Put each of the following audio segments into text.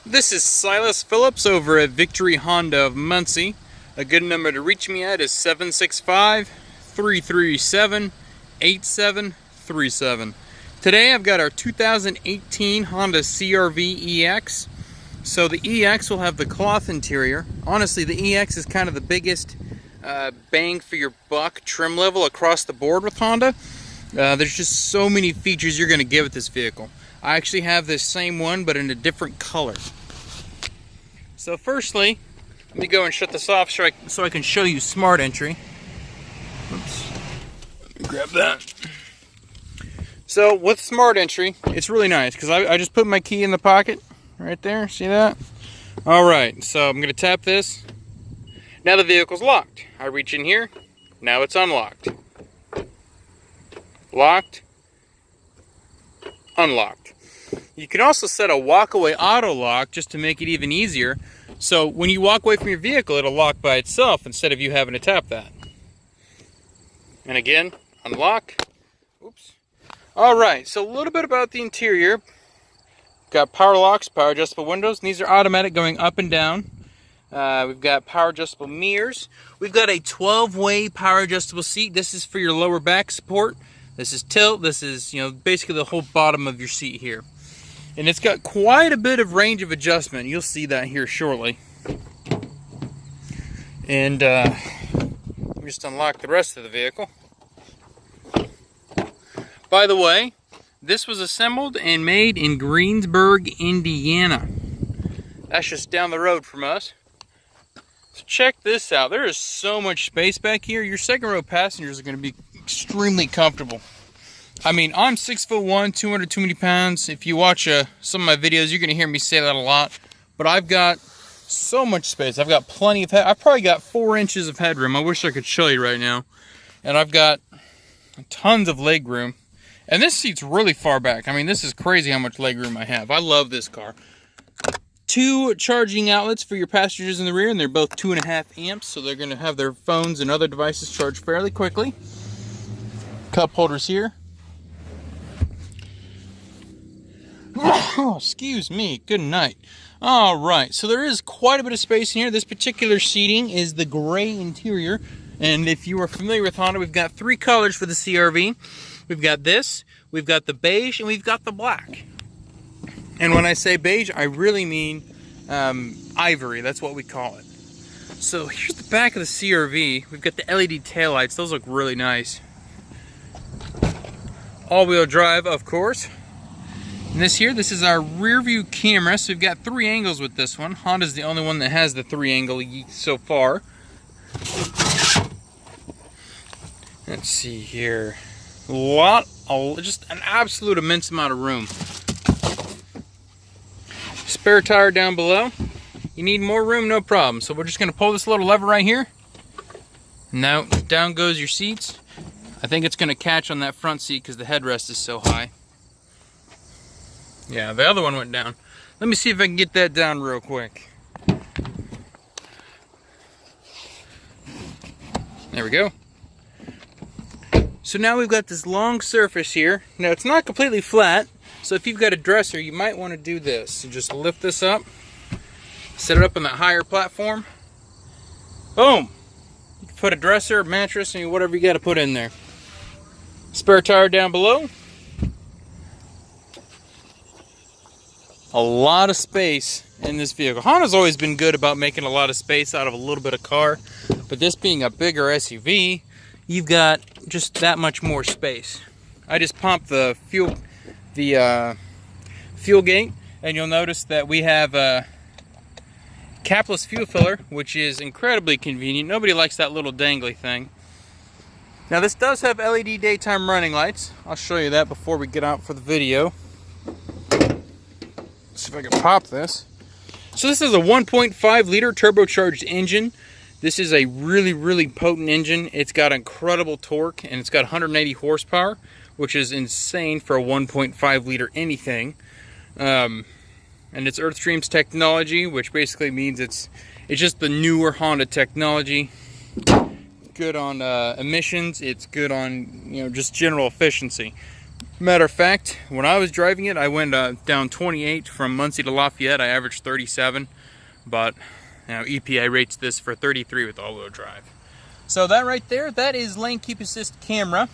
This is Silas Phillips over at Victory Honda of Muncie. A good number to reach me at is 765-337-8737. Today I've got our 2018 Honda CR-V EX. So the EX will have the cloth interior. Honestly, the EX is kind of the biggest bang for your buck trim level across the board with Honda. There's just so many features you're going to get with this vehicle. I actually have this same one, but in a different color. So firstly, let me go and shut this off so I can show you Smart Entry. Oops. Let me grab that. So with Smart Entry, it's really nice because I just put my key in the pocket right there. See that? Alright, so I'm going to tap this. Now the vehicle's locked. I reach in here. Now it's unlocked. Locked. Unlocked. You can also set a walk-away auto lock just to make it even easier. So when you walk away from your vehicle, it'll lock by itself instead of you having to tap that. And again, unlock. Oops. Alright, so a little bit about the interior. Got power locks, power adjustable windows, and these are automatic going up and down. We've got power adjustable mirrors. We've got a 12-way power adjustable seat. This is for your lower back support. This is tilt. This is, basically the whole bottom of your seat here. And it's got quite a bit of range of adjustment. You'll see that here shortly. And we just unlock the rest of the vehicle. By the way, this was assembled and made in Greensburg, Indiana. That's just down the road from us. So check this out. There is so much space back here. Your second row passengers are going to be extremely comfortable. I mean, I'm 6'1", 220 pounds. If you watch some of my videos, you're going to hear me say that a lot. But I've got so much space. I've got plenty of head. I've probably got 4 inches of headroom. I wish I could show you right now. And I've got tons of leg room. And this seat's really far back. I mean, this is crazy how much leg room I have. I love this car. 2 charging outlets for your passengers in the rear, and they're both 2.5 amps, so they're going to have their phones and other devices charged fairly quickly. Cup holders here. Oh, excuse me. Good night. All right, so there is quite a bit of space in here. This particular seating is the gray interior, and if you are familiar with Honda, we've got 3 colors for the CR-V. We've got this, we've got the beige, and we've got the black. And when I say beige, I really mean ivory. That's what we call it. So here's the back of the CR-V. We've got the LED taillights. Those look really nice. All-wheel drive, of course. And this is our rear view camera. So we've got 3 angles with this one. Honda's the only one that has the 3 angle so far. Let's see here. Just an absolute immense amount of room. Spare tire down below. You need more room, no problem. So we're just going to pull this little lever right here. Now down goes your seats. I think it's going to catch on that front seat because the headrest is so high. Yeah, the other one went down. Let me see if I can get that down real quick. There we go. So now we've got this long surface here. Now it's not completely flat, so if you've got a dresser, you might want to do this. So just lift this up, set it up on that higher platform. Boom! You can put a dresser, mattress, and whatever you got to put in there. Spare tire down below. A lot of space in this vehicle. Honda's always been good about making a lot of space out of a little bit of car, but this being a bigger SUV, you've got just that much more space. I just pumped the fuel gate, and you'll notice that we have a capless fuel filler, which is incredibly convenient. Nobody likes that little dangly thing. Now this does have LED daytime running lights. I'll show you that before we get out for the video. Let's see if I can pop this. So this is a 1.5 liter turbocharged engine. This is a really, really potent engine. It's got incredible torque, and it's got 180 horsepower, which is insane for a 1.5 liter anything. And it's Earthstream's technology, which basically means it's just the newer Honda technology. Good on emissions. It's good on just general efficiency. Matter of fact, when I was driving it, I went down 28 from Muncie to Lafayette. I averaged 37, but you know, EPA rates this for 33 with all-wheel drive. So that right there, that is lane keep assist camera.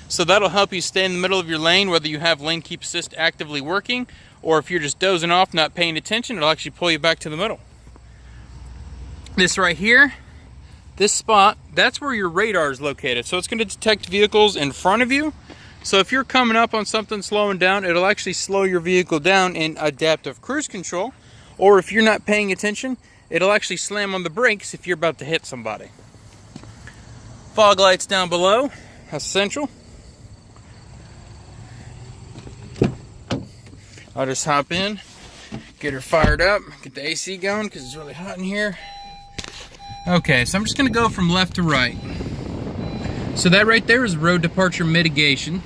So that'll help you stay in the middle of your lane, whether you have lane keep assist actively working, or if you're just dozing off, not paying attention, it'll actually pull you back to the middle. This right here, this spot, that's where your radar is located. So it's going to detect vehicles in front of you. So if you're coming up on something slowing down, it'll actually slow your vehicle down in adaptive cruise control. Or if you're not paying attention, it'll actually slam on the brakes if you're about to hit somebody. Fog lights down below, essential. I'll just hop in, get her fired up, get the AC going because it's really hot in here. Okay, so I'm just going to go from left to right. So that right there is road departure mitigation.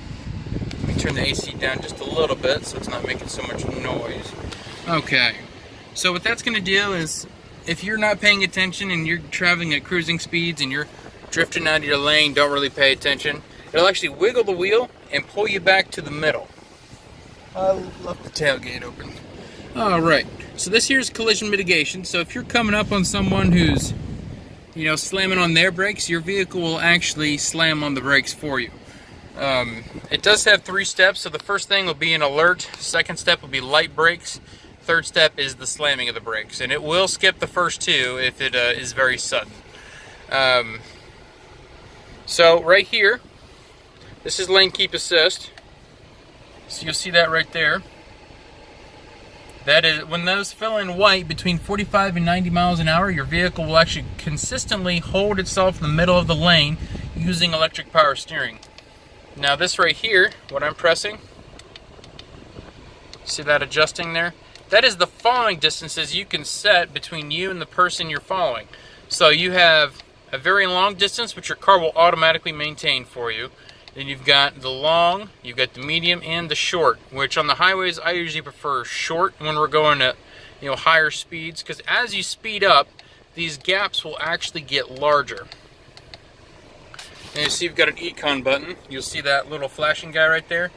Let me turn the AC down just a little bit so it's not making so much noise. Okay, so what that's going to do is if you're not paying attention and you're traveling at cruising speeds and you're drifting out of your lane, don't really pay attention, it'll actually wiggle the wheel and pull you back to the middle. I left the tailgate open. Alright, so this here is collision mitigation. So if you're coming up on someone who's, you know, slamming on their brakes, your vehicle will actually slam on the brakes for you. It does have 3 steps. So the first thing will be an alert. Second step will be light brakes. Third step is the slamming of the brakes. And it will skip the first 2 if it is very sudden. So right here, this is lane keep assist. So you'll see that right there. That is, when those fill in white between 45 and 90 miles an hour, your vehicle will actually consistently hold itself in the middle of the lane using electric power steering. Now this right here, what I'm pressing, see that adjusting there? That is the following distances you can set between you and the person you're following. So you have a very long distance, which your car will automatically maintain for you. Then you've got the long, you've got the medium, and the short, which on the highways I usually prefer short when we're going at, you know, higher speeds, because as you speed up, these gaps will actually get larger. And you see you've got an econ button. You'll see that little flashing guy right there.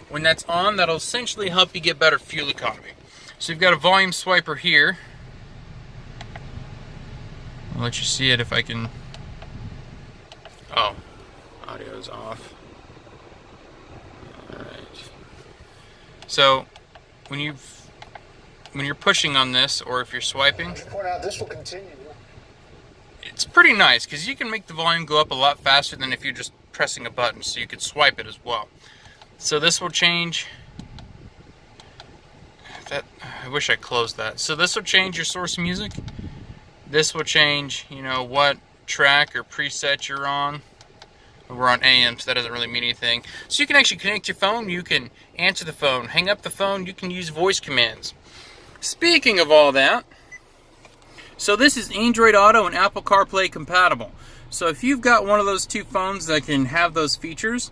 When that's on, that'll essentially help you get better fuel economy. So you've got a volume swiper here. I'll let you see it if I can. Oh, audio's off. Alright. So when you're pushing on this, or if you're swiping, point out this will continue. It's pretty nice because you can make the volume go up a lot faster than if you're just pressing a button, so you could swipe it as well. So this will change that. I wish I closed that. So this will change your source music. This will change, you know, what track or preset you're on. We're on AM, so that doesn't really mean anything. So you can actually connect your phone, you can answer the phone, hang up the phone, you can use voice commands. Speaking of all that, so this is Android Auto and Apple CarPlay compatible. So if you've got one of those 2 phones that can have those features,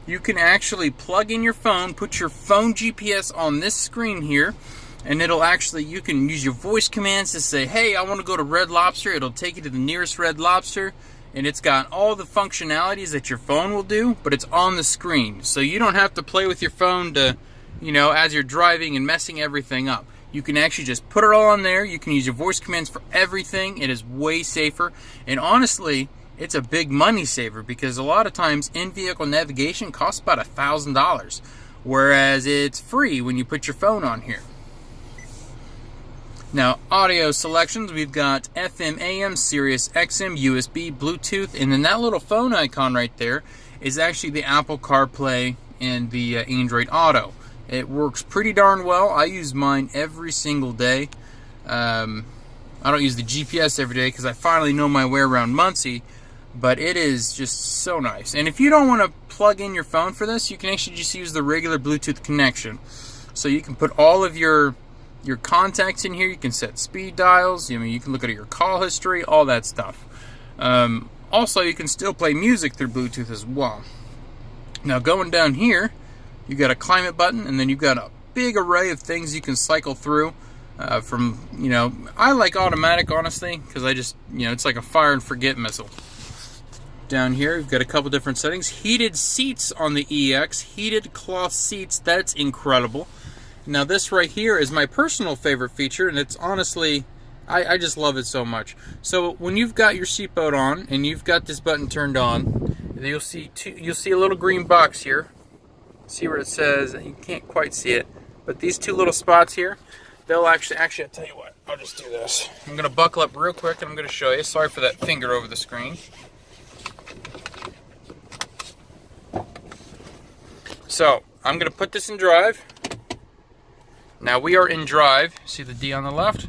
you can actually plug in your phone, put your phone GPS on this screen here, and it'll actually, you can use your voice commands to say, hey, I want to go to Red Lobster. It'll take you to the nearest Red Lobster, and it's got all the functionalities that your phone will do, but it's on the screen. So you don't have to play with your phone to, you know, as you're driving and messing everything up. You can actually just put it all on there. You can use your voice commands for everything. It is way safer. And honestly, it's a big money saver because a lot of times in-vehicle navigation costs about $1,000, whereas it's free when you put your phone on here. Now, audio selections, we've got FM, AM, Sirius, XM, USB, Bluetooth, and then that little phone icon right there is actually the Apple CarPlay and the Android Auto. It works pretty darn well. I use mine every single day. I don't use the GPS every day because I finally know my way around Muncie, but it is just so nice. And if you don't want to plug in your phone for this, you can actually just use the regular Bluetooth connection. So you can put all of your contacts in here. You can set speed dials. I mean, you can look at your call history, all that stuff. Also, you can still play music through Bluetooth as well. Now, going down here, you've got a climate button, and then you've got a big array of things you can cycle through. From, you know, I like automatic, honestly, because I just, you know, it's like a fire and forget missile. Down here, we've got a couple different settings. Heated seats on the EX, heated cloth seats, that's incredible. Now this right here is my personal favorite feature, and it's honestly, I just love it so much. So when you've got your seatbelt on and you've got this button turned on, you'll see a little green box here. See where it says, you can't quite see it, but these two little spots here, they'll actually I'll tell you what, I'll just do this. I'm gonna buckle up real quick and I'm gonna show you. Sorry for that finger over the screen. So I'm gonna put this in drive. Now we are in drive. See the D on the left?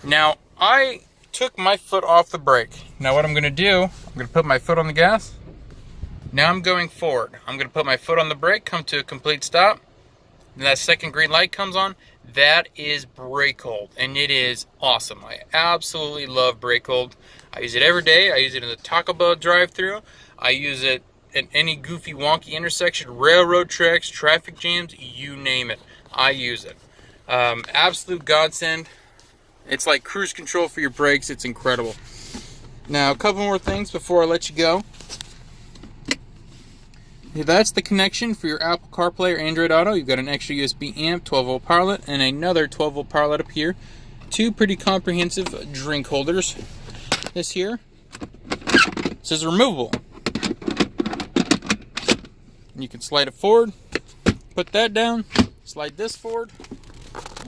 Now I took my foot off the brake. Now what I'm gonna do, I'm gonna put my foot on the gas. Now I'm going forward. I'm gonna put my foot on the brake, come to a complete stop. And that second green light comes on. That is brake hold, and it is awesome. I absolutely love brake hold. I use it every day. I use it in the Taco Bell drive-thru. I use it at any goofy, wonky intersection, railroad tracks, traffic jams, you name it. I use it. Absolute godsend. It's like cruise control for your brakes. It's incredible. Now, a couple more things before I let you go. That's the connection for your Apple CarPlay or Android Auto. You've got an extra USB amp, 12-volt power outlet, and another 12-volt power outlet up here. Two pretty comprehensive drink holders. This here, this is removable. And you can slide it forward, put that down, slide this forward.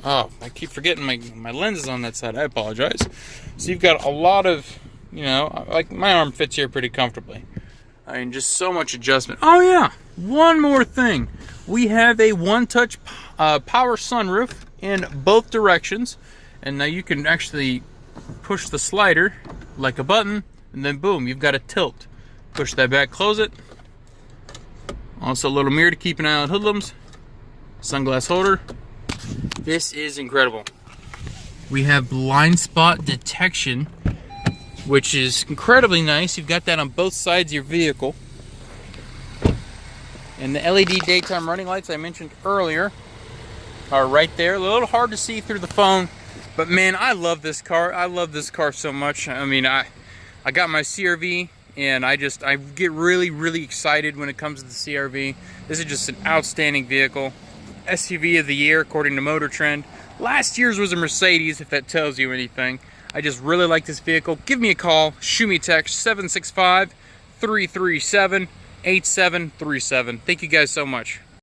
Oh, I keep forgetting my lens is on that side. I apologize. So you've got a lot of, you know, like my arm fits here pretty comfortably. I mean, just so much adjustment. Oh yeah, one more thing. We have a Onetouch power sunroof in both directions. And now you can actually push the slider like a button, and then boom, you've got a tilt. Push that back, close it. Also a little mirror to keep an eye on hoodlums. Sunglass holder. This is incredible. We have blind spot detection, which is incredibly nice. You've got that on both sides of your vehicle. And the LED daytime running lights I mentioned earlier are right there. A little hard to see through the phone, but man, I love this car. I love this car so much. I mean, I got my CR-V, and I get really excited when it comes to the CR-V. This is just an outstanding vehicle. SUV of the year according to Motor Trend. Last year's was a Mercedes, if that tells you anything. I just really like this vehicle. Give me a call, shoot me a text, 765-337-8737. Thank you guys so much.